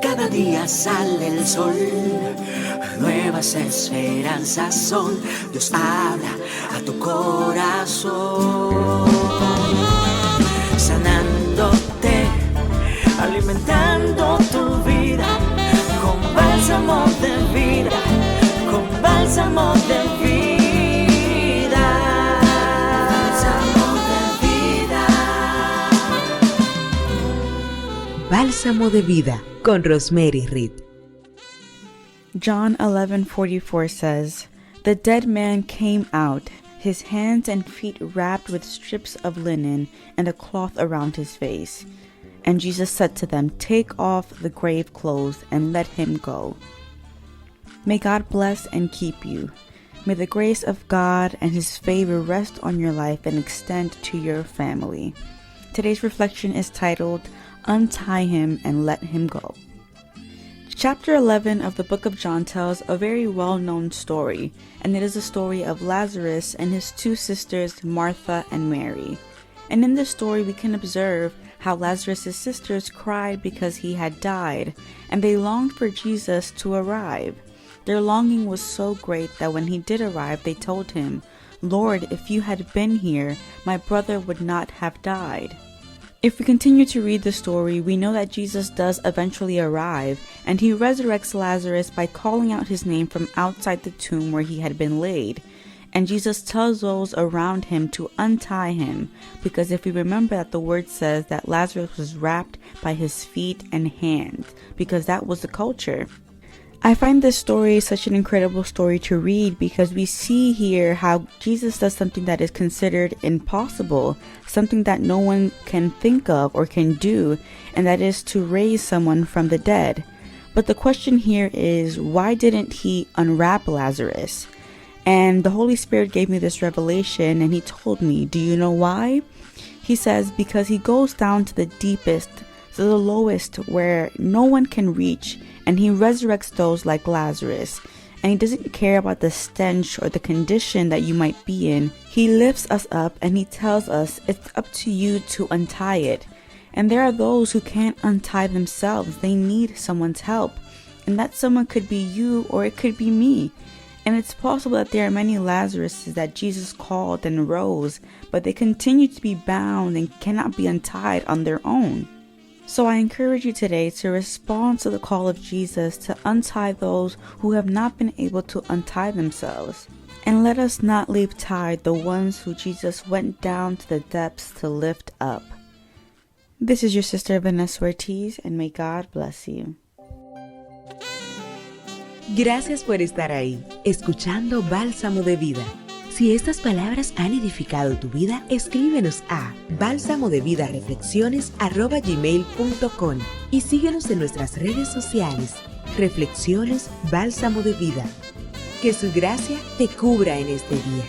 Cada día sale el sol, nuevas esperanzas son. Dios habla a tu corazón, sanándote, alimentando tu vida con bálsamo de vida, con bálsamo de vida, bálsamo de vida. Bálsamo de vida con Rosmery y Reid. John 11:44 says, "The dead man came out, his hands and feet wrapped with strips of linen and a cloth around his face. And Jesus said to them, 'Take off the grave clothes and let him go.'" May God bless and keep you. May the grace of God and His favor rest on your life and extend to your family. Today's reflection is titled, "Untie him and let him go." Chapter 11 of the book of John tells a very well-known story, and it is a story of Lazarus and his two sisters, Martha and Mary. And in this story, we can observe how Lazarus' sisters cried because he had died, and they longed for Jesus to arrive. Their longing was so great that when he did arrive, they told him, "Lord, if you had been here, my brother would not have died." If we continue to read the story, we know that Jesus does eventually arrive, and he resurrects Lazarus by calling out his name from outside the tomb where he had been laid. And Jesus tells those around him to untie him, because if we remember that the word says that Lazarus was wrapped by his feet and hands, because that was the culture. I find this story such an incredible story to read because we see here how Jesus does something that is considered impossible, something that no one can think of or can do, and that is to raise someone from the dead. But the question here is, why didn't he unwrap Lazarus? And the Holy Spirit gave me this revelation, and he told me, do you know why? He says, because he goes down to the deepest, to the lowest, where no one can reach, and he resurrects those like Lazarus. And he doesn't care about the stench or the condition that you might be in. He lifts us up and he tells us it's up to you to untie it. And there are those who can't untie themselves. They need someone's help. And that someone could be you or it could be me. And it's possible that there are many Lazaruses that Jesus called and rose, but they continue to be bound and cannot be untied on their own. So I encourage you today to respond to the call of Jesus to untie those who have not been able to untie themselves. And let us not leave tied the ones who Jesus went down to the depths to lift up. This is your sister Vanessa Ortiz, and may God bless you. Gracias por estar ahí, escuchando Bálsamo de Vida. Si estas palabras han edificado tu vida, escríbenos a balsamodevidareflexiones@gmail.com y síguenos en nuestras redes sociales. Reflexiones Bálsamo de Vida. Que su gracia te cubra en este día.